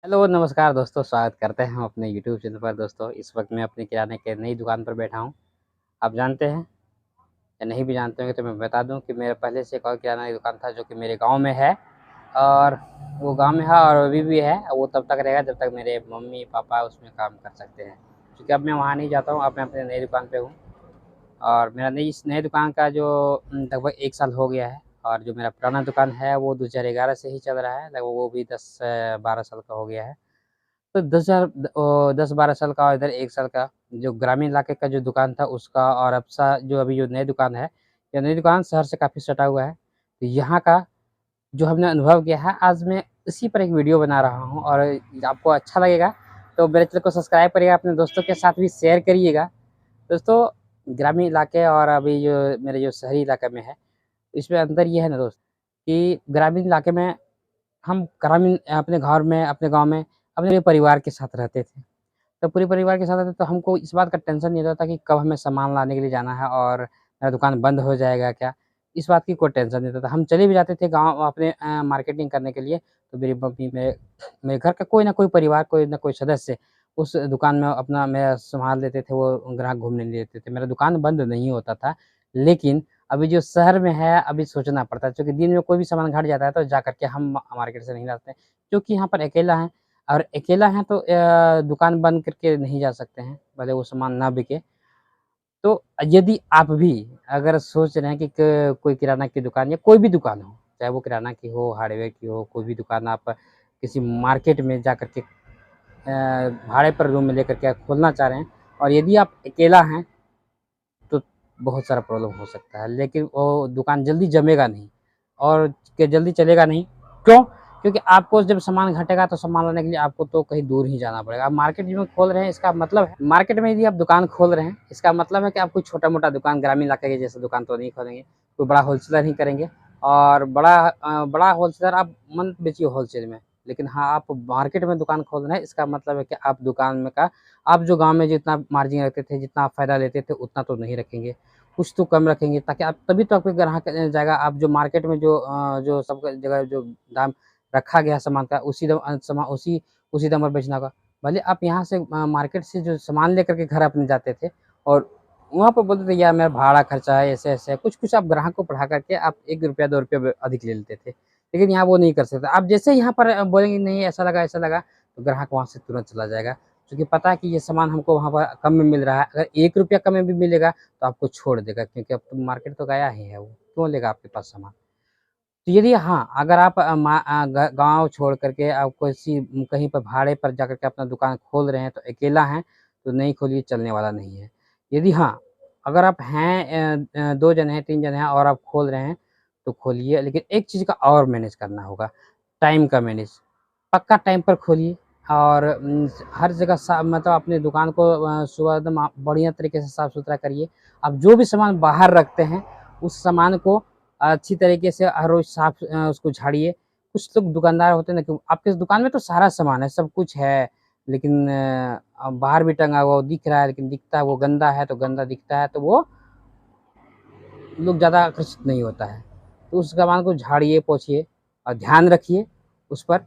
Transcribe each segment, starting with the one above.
Hello, नमस्कार दोस्तों, स्वागत करते हैं हम अपने यूट्यूब चैनल पर। दोस्तों, इस वक़्त मैं अपने किराने के नई दुकान पर बैठा हूँ। आप जानते हैं या नहीं भी जानते होंगे तो मैं बता दूँ कि मेरा पहले से एक और किराना की दुकान था जो कि मेरे गाँव में है। और वो गाँव में है और अभी भी है। वो तब तक रहेगा जब तक मेरे मम्मी-पापा उसमें काम कर सकते हैं। क्योंकि अब मैं वहाँ नहीं जाता हूँ, अब मैं अपने नई दुकान पे हूँ। और मेरा इस नए दुकान का जो लगभग 1 साल हो गया है। और जो मेरा पुराना दुकान है वो 2011 से ही चल रहा है, लगभग वो भी 10-12 साल का हो गया है। तो 10-12 साल का और इधर 1 साल का जो ग्रामीण इलाके का जो दुकान था उसका, और अब सा जो अभी जो नई दुकान है, ये नई दुकान शहर से काफ़ी सटा हुआ है। तो यहाँ का जो हमने अनुभव किया है, आज मैं इसी पर एक वीडियो बना रहा हूँ। और आपको अच्छा लगेगा तो मेरे चैनल को सब्सक्राइब करिएगा, अपने दोस्तों के साथ भी शेयर करिएगा। दोस्तों, ग्रामीण इलाके और अभी जो मेरे जो शहरी इलाके में है, इसमें अंतर ये है ना दोस्त, कि ग्रामीण इलाके में हम ग्रामीण अपने घर में, अपने गाँव में अपने परिवार के साथ रहते थे। तो पूरे परिवार के साथ रहते तो हमको इस बात का टेंशन नहीं रहता था कि कब हमें सामान लाने के लिए जाना है और मेरा दुकान बंद हो जाएगा क्या? इस बात की कोई टेंशन नहीं रहता था। हम चले भी जाते थे गाँव अपने मार्केटिंग करने के लिए, तो मेरी मम्मी मेरे घर का कोई ना कोई परिवार, कोई ना कोई सदस्य उस दुकान में अपना मेरा सँभाल लेते थे, वो ग्राहक घूमने नहीं देते थे। मेरा दुकान बंद नहीं होता था। लेकिन अभी जो शहर में है, अभी सोचना पड़ता है, क्योंकि दिन में कोई भी सामान घट जाता है तो जा कर के हम मार्केट से नहीं लाते हैं। क्योंकि यहाँ पर अकेला है, और अकेला है तो दुकान बंद करके नहीं जा सकते हैं, भले वो सामान ना बिके। तो यदि आप भी अगर सोच रहे हैं कि कोई किराना की दुकान या कोई भी दुकान हो, चाहे वो किराना की हो, हार्डवेयर की हो, कोई भी दुकान आप किसी मार्केट में जा कर के भाड़े पर रूम में लेकर के आप खोलना चाह रहे हैं, और यदि आप अकेला हैं तो बहुत सारा प्रॉब्लम हो सकता है, लेकिन वो दुकान जल्दी जमेगा नहीं और जल्दी चलेगा नहीं। क्यों? क्योंकि आपको जब सामान घटेगा तो सामान लाने के लिए आपको तो कहीं दूर ही जाना पड़ेगा। आप मार्केट में खोल रहे हैं, इसका मतलब है मार्केट में यदि आप दुकान खोल रहे हैं, इसका मतलब है कि आप कोई छोटा-मोटा दुकान ग्रामीण इलाके के जैसा दुकान तो नहीं खोलेंगे, कोई बड़ा होलसेलर नहीं करेंगे। और बड़ा होलसेलर आप मत बेचिए होलसेल में, लेकिन हाँ, आप मार्केट में दुकान खोल रहे हैं, इसका मतलब है कि आप दुकान में का आप जो गाँव में जितना मार्जिन रखते थे, जितना आप फ़ायदा लेते थे, उतना तो नहीं रखेंगे, कुछ तो कम रखेंगे, ताकि आप तभी तो आपके ग्राहक जाएगा। आप जो मार्केट में जो सब जगह जो दाम रखा गया है सामान का, उसी दाम उसी दाम पर बेचना होगा। भले आप यहाँ से मार्केट से जो सामान लेकर के घर अपने जाते थे, और वहाँ पे बोलते थे यार मेरा भाड़ा खर्चा है, ऐसे-ऐसे है, कुछ-कुछ आप ग्राहक को बढ़ा कर के आप ₹1 ₹2 अधिक ले लेते थे। लेकिन यहाँ वो नहीं कर सकते। आप जैसे ही यहाँ पर बोलेंगे नहीं ऐसा लगा, तो ग्राहक वहाँ से तुरंत चला जाएगा। क्योंकि पता है कि ये सामान हमको वहाँ पर कम में मिल रहा है। अगर ₹1 कम में भी मिलेगा तो आपको छोड़ देगा, क्योंकि अब तो मार्केट तो गया ही है वो, क्यों लेगा आपके पास सामान? तो यदि हाँ, अगर आप ग गाँव छोड़ कर के आप कहीं पर भाड़े पर जाकर के अपना दुकान खोल रहे हैं, तो अकेला हैं, तो नहीं खोलिए, चलने वाला नहीं है। यदि हाँ, अगर आप हैं 2 जने हैं, 3 जने हैं और आप खोल रहे हैं, तो खोलिए, लेकिन एक चीज़ का और मैनेज करना होगा, टाइम का मैनेज। पक्का टाइम पर खोलिए, और हर जगह मतलब अपनी दुकान को सुबह एकदम आप बढ़िया तरीके से साफ-सुथरा करिए। आप जो भी सामान बाहर रखते हैं, उस सामान को अच्छी तरीके से हर रोज़ उसको झाड़िए। कुछ लोग दुकानदार होते हैं ना कि आपके दुकान में तो सारा सामान है, सब कुछ है, लेकिन बाहर भी टंगा हुआ वो दिख रहा है, लेकिन दिखता है वो गंदा है, तो गंदा दिखता है तो वो लोग ज़्यादा आकर्षित नहीं होता है। तो उस सामान को झाड़िए, पोछिए और ध्यान रखिए उस पर।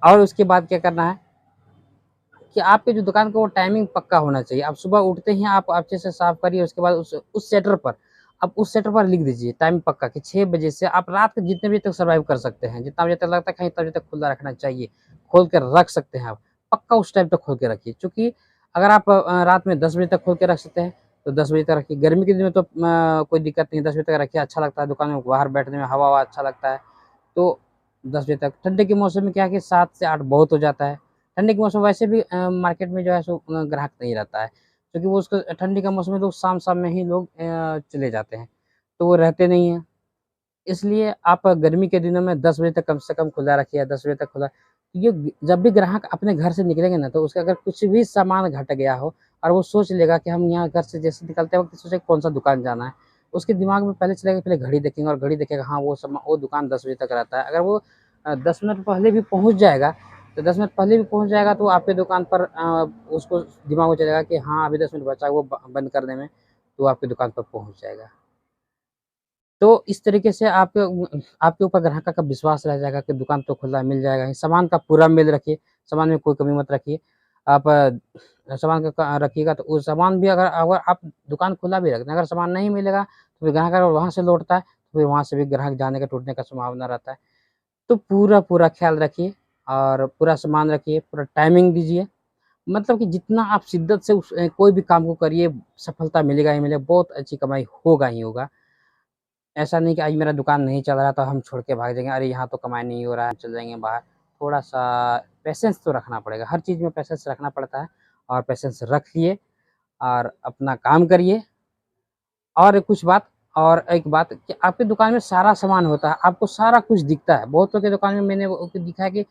और उसके बाद क्या करना है कि आपके जो दुकान का वो टाइमिंग पक्का होना चाहिए। आप सुबह उठते ही आप अच्छे से साफ करिए, उसके बाद उस शटर पर आप उस शटर पर लिख दीजिए टाइम पक्का कि 6 बजे से आप रात के जितने बजे तक सर्वाइव कर सकते हैं। जितना बजे तक लगता है कहीं तब बजे तक खुला रखना चाहिए, खोल के रख सकते हैं आप। पक्का उस टाइम तक खोल के रखिए, क्योंकि अगर आप रात में 10 बजे तक खोल के रख सकते हैं, तो 10 बजे तक रखिए। गर्मी के दिन में तो कोई दिक्कत नहीं है, 10 बजे तक रखिए, अच्छा लगता है दुकान में बाहर बैठने में, हवा-ववा अच्छा लगता है। तो 10 बजे तक। ठंडी के मौसम में क्या है कि 7 से 8 बहुत हो जाता है। ठंडी के मौसम में वैसे भी मार्केट में जो है सो ग्राहक नहीं रहता है, क्योंकि वो उसको ठंडी का मौसम में लोग शाम-शाम में ही लोग चले जाते हैं, तो वो रहते नहीं हैं। इसलिए आप गर्मी के दिनों में 10 बजे तक कम से कम खुला रखिए, 10 बजे तक खुला। ये जब भी ग्राहक अपने घर से निकलेंगे ना, तो उसका अगर कुछ भी सामान घट गया हो और वो सोच लेगा कि हम यहाँ घर से जैसे निकलते वक़्त सोचे कौन-सा दुकान जाना है, उसके दिमाग में पहले चलेगा, पहले घड़ी देखेंगे और घड़ी देखेगा हाँ, वो दुकान 10 बजे तक रहता है। अगर वो 10 मिनट पहले भी पहुँच जाएगा, तो 10 मिनट पहले भी पहुँच जाएगा तो आपके दुकान पर उसको दिमाग में चलेगा कि हाँ, अभी 10 मिनट बचा है वो बंद करने में, तो वो आपकी दुकान पर पहुँच जाएगा। तो इस तरीके से आपके ऊपर ग्राहक का विश्वास रह जाएगा कि दुकान तो खुला मिल जाएगा ही, सामान का पूरा मेल रखिए, सामान में कोई कमी मत रखिए। आप सामान का रखिएगा तो उस सामान भी अगर अगर आप दुकान खुला भी रखते हैं, अगर सामान नहीं मिलेगा तो फिर ग्राहक अगर वहाँ से लौटता है, तो फिर वहाँ से भी ग्राहक जाने का टूटने का संभावना रहता है। तो पूरा ख़्याल रखिए और पूरा सामान रखिए, पूरा टाइमिंग दीजिए। मतलब कि जितना आप शिद्दत से उस कोई भी काम को करिए, सफलता मिलेगा ही मिलेगा, बहुत अच्छी कमाई होगा ही होगा। ऐसा नहीं कि आज मेरा दुकान नहीं चल रहा तो हम छोड़ के भाग जाएँगे, अरे यहाँ तो कमाई नहीं हो रहा है, चल जाएँगे बाहर। थोड़ा-सा पेशेंस तो रखना पड़ेगा, हर चीज़ में पेशेंस रखना पड़ता है और पेशेंस रखिए और अपना काम करिए। और कुछ बात और एक बात कि आपकी दुकान में सारा सामान होता है, आपको सारा कुछ दिखता है। बहुतों की दुकान में मैंने वो दिखा है कि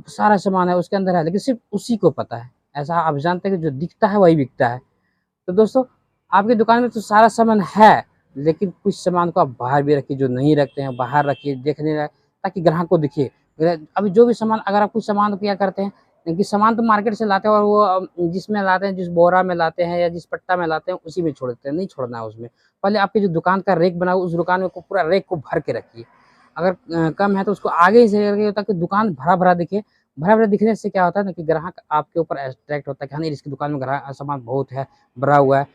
सारा सामान है, उसके अंदर है, लेकिन सिर्फ़ उसी को पता है। ऐसा आप जानते हैं कि जो दिखता है वही बिकता है। तो दोस्तों, आपकी दुकान में तो सारा सामान है, लेकिन कुछ सामान को आप बाहर भी रखिए, जो नहीं रखते हैं बाहर रखिए, देखने लायक, ताकि ग्राहक को दिखे। अभी जो भी सामान अगर आप कुछ सामान क्या करते हैं कि सामान तो मार्केट से लाते हैं और वो जिसमें लाते हैं, जिस बोरा में लाते हैं या जिस पट्टा में लाते हैं, उसी में छोड़ देते हैं, नहीं छोड़ना है उसमें। पहले आपकी जो दुकान का रैक बना हो, उस दुकान में को पूरा रैक को भर के रखिए। अगर कम है तो उसको आगे ही से रखिए ताकि दुकान भरा-भरा दिखे। भरा-भरा दिखने से क्या होता है ना कि ग्राहक आपके ऊपर अट्रैक्ट होता है कि हाँ, नहीं इसकी दुकान में सामान बहुत है, भरा हुआ है।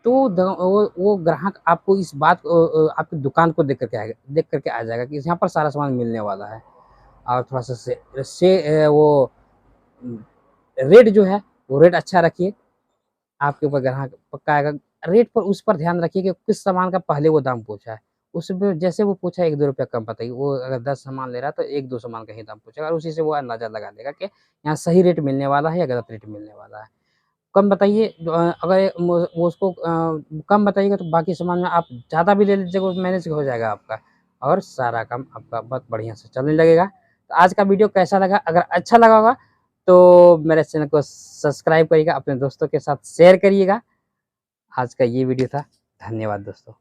तो वो ग्राहक आपको इस बात को आपकी दुकान को देख कर के आ जाएगा कि यहाँ पर सारा सामान मिलने वाला है। और थोड़ा-सा वो उम, रेट जो है, वो रेट अच्छा रखिए, आपके ऊपर ग्राहक पक्का आएगा। रेट पर उस पर ध्यान रखिए कि किस सामान का पहले वो दाम पूछा है। उसमें जैसे वो पूछा ₹1-2 कम बताइए, वो अगर 10 सामान ले रहा है तो 1-2 सामान का ही दाम पूछेगा और उसी से वो अंदाज़ा लगा लेगा कि यहाँ सही रेट मिलने वाला है या गलत रेट मिलने वाला है। कम बताइए अगर वो उसको कम बताइएगा तो बाकी सामान में आप ज़्यादा भी ले लीजिएगा, वो मैनेज हो जाएगा आपका और सारा काम आपका बहुत बढ़िया से चलने लगेगा। तो आज का वीडियो कैसा लगा? अगर अच्छा लगा होगा तो मेरे चैनल को सब्सक्राइब करिएगा, अपने दोस्तों के साथ शेयर करिएगा। आज का ये वीडियो था। धन्यवाद दोस्तों।